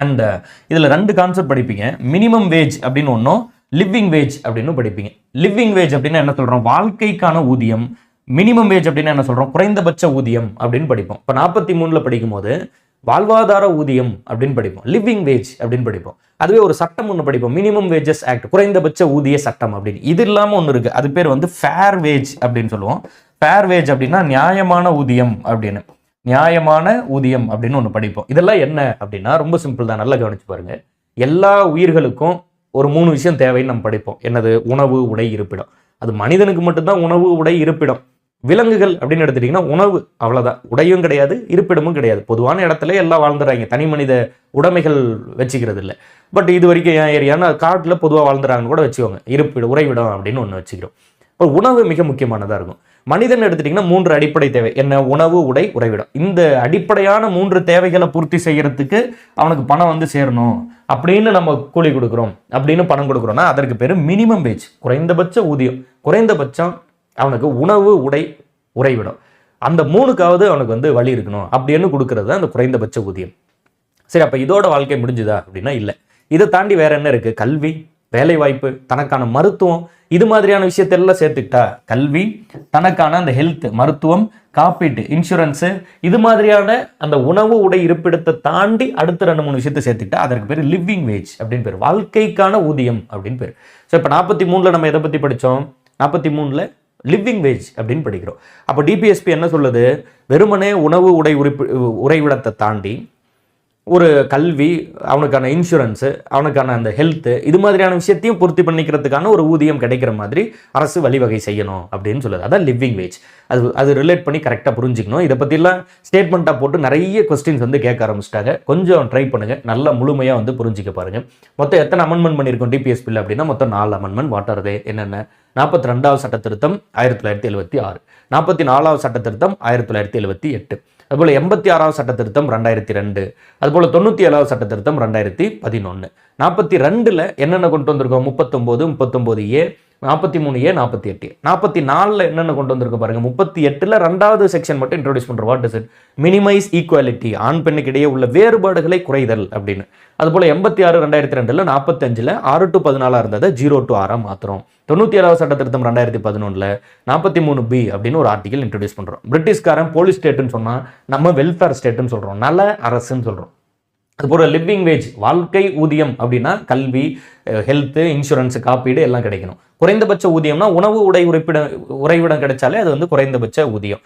And இதில் 2 concept படிப்பீங்க. Minimum wage அப்படின்னு ஒன்றும், லிவிங் வேஜ் அப்படின்னு படிப்பீங்க. லிவிங் வேஜ் அப்படின்னா என்ன சொல்கிறோம், வாழ்க்கைக்கான ஊதியம். மினிமம் வேஜ் அப்படின்னா என்ன சொல்கிறோம், குறைந்தபட்ச ஊதியம் அப்படின்னு படிப்போம். இப்போ 43ல் படிக்கும் போது வாழ்வாதார ஊதியம் அப்படின்னு படிப்போம், லிவிங் வேஜ் அப்படின்னு படிப்போம். அதுவே ஒரு சட்டம் ஒன்று படிப்போம், மினிமம் வேஜஸ் ஆக்ட், குறைந்தபட்ச ஊதிய சட்டம் அப்படின்னு. இது இல்லாமல் ஒன்று இருக்குது, அது பேர் வந்து ஃபேர் வேஜ் அப்படின்னு சொல்லுவோம். ஃபேர் வேஜ் அப்படின்னா நியாயமான ஊதியம் அப்படின்னு, நியாயமான ஊதியம் அப்படின்னு ஒன்று படிப்போம். இதெல்லாம் என்ன அப்படின்னா ரொம்ப சிம்பிள் தான், நல்லா கவனிச்சு பாருங்க. எல்லா உயிர்களுக்கும் ஒரு 3 விஷயம் தேவைன்னு நம்ம படிப்போம். என்னது, உணவு, உடை, இருப்பிடம். அது மனிதனுக்கு மட்டும்தான் உணவு, உடை, இருப்பிடம். விலங்குகள் அப்படின்னு எடுத்துட்டீங்கன்னா உணவு அவ்வளவுதான், உடையும் கிடையாது, இருப்பிடமும் கிடையாது. பொதுவான இடத்துல எல்லாம் வாழ்ந்துறாங்க, தனி மனித உடைமைகள் வச்சுக்கிறது இல்லை. பட் இது வரைக்கும் என் ஏரியானா காட்டில் பொதுவாக வாழ்ந்துறாங்கன்னு கூட வச்சுக்கோங்க, இருப்பிடம், உறைவிடம் அப்படின்னு ஒன்று வச்சுக்கிறோம். இப்போ உணவு மிக முக்கியமானதாக இருக்கும். மனிதன் எடுத்துட்டிங்கன்னா 3 அடிப்படை தேவை. என்ன, உணவு, உடை, உறைவிடம். இந்த அடிப்படையான 3 தேவைகளை பூர்த்தி செய்யறதுக்கு அவனுக்கு பணம் வந்து சேரணும் அப்படின்னு நம்ம கூலி கொடுக்குறோம், அப்படின்னு பணம் கொடுக்குறோம்னா அதற்கு பேர் மினிமம் வேஜ், குறைந்தபட்ச ஊதியம். குறைந்தபட்சம் அவனுக்கு உணவு, உடை, உறைவிடம், அந்த 3க்காவது அவனுக்கு வந்து வழி இருக்கணும் அப்படின்னு கொடுக்கறது அந்த குறைந்தபட்ச ஊதியம். சரி, அப்போ இதோட வாழ்க்கை முடிஞ்சுதா அப்படின்னா இல்லை. இதை தாண்டி வேற என்ன இருக்கு, கல்வி, வேலைவாய்ப்பு, தனக்கான மருத்துவம், இது மாதிரியான விஷயத்தெல்லாம் சேர்த்துக்கிட்டா, கல்வி, தனக்கான அந்த ஹெல்த், மருத்துவம், காப்பீட்டு, இன்சூரன்ஸு, இது மாதிரியான அந்த உணவு, உடை, இருப்பிடத்தை தாண்டி அடுத்த 2-3 விஷயத்தை சேர்த்துக்கிட்டா அதற்கு பேர் லிவிங் வேஜ் அப்படின்னு பேர், வாழ்க்கைக்கான ஊதியம் அப்படின்னு பேர். ஸோ இப்போ 43ல் நம்ம எதை பற்றி படித்தோம், 43ல் லிவிங் வேஜ் அப்படின்னு படிக்கிறோம். அப்போ டிபிஎஸ்பி என்ன சொல்லுது, வெறுமனே உணவு, உடை, உறைவிடத்தை தாண்டி ஒரு கல்வி, அவனுக்கான இன்சூரன்ஸு, அவனுக்கான அந்த ஹெல்த்து, இது மாதிரியான விஷயத்தையும் பூர்த்தி பண்ணிக்கிறதுக்கான ஒரு ஊதியம் கிடைக்கிற மாதிரி அரசு வழிவகை செய்யணும் அப்படின்னு சொல்லுது. அதான் லிவிங் வேஜ். அது ரிலேட் பண்ணி கரெக்டாக புரிஞ்சுக்கணும். இதை பற்றிலாம் ஸ்டேட்மெண்ட்டாக போட்டு நிறைய கொஸ்டின்ஸ் வந்து கேட்க ஆரம்பிச்சிட்டாங்க. கொஞ்சம் ட்ரை பண்ணுங்கள், நல்லா முழுமையாக வந்து புரிஞ்சிக்க பாருங்கள். மொத்தம் எத்தனை அமெண்ட்மெண்ட் பண்ணியிருக்கோம் டிபிஎஸ்பியில் அப்படின்னா மொத்தம் 4 அமெண்ட்மெண்ட். வாட் ஆர் தே, என்னென்ன, 42வது சட்ட திருத்தம் 1976, 44வது சட்ட திருத்தம் 1978, அதுபோல் 86வது சட்ட திருத்தம் 2002, அதுபோல் 97வது சட்ட திருத்தம் 2011. 42ல் என்னென்ன கொண்டு வந்திருக்கோம், 39, 39A, 43A, 48. 44ல் என்னென்ன கொண்டு வந்திருக்கோம் பாருங்க, 38ல் 2வது செக்ஷன் மட்டும் இன்ட்ரோடியூஸ் பண்றோம். What is it, minimize equality, ஆண் பெண்ணுக்கு இடையே உள்ள வேறுபாடுகளை குறைதல் அப்படின்னு. அதுபோல் 86 2002ல் 45ல் 6 to 14 இருந்ததை 0 to 6 மாத்திரம். 97வது சட்ட திருத்தம் 2011ல் 43B அப்படின்னு ஒரு ஆர்டிகல் இன்ட்ரோடியூஸ் பண்றோம். பிரிட்டிஷ்காரன் போலீஸ் ஸ்டேட்னு சொன்னா நம்ம வெல்ஃபேர் ஸ்டேட்னு சொல்றோம், நல அரசுன்னு சொல்றோம். அதுபோல லிவிங் வேஜ், வாழ்க்கை ஊதியம் அப்படின்னா கல்வி, ஹெல்த்து, இன்சூரன்ஸ், காப்பீடு எல்லாம் கிடைக்கணும். குறைந்தபட்ச ஊதியம்னா உணவு, உடை, உறைவிடம் கிடைச்சாலே அது வந்து குறைந்தபட்ச ஊதியம்.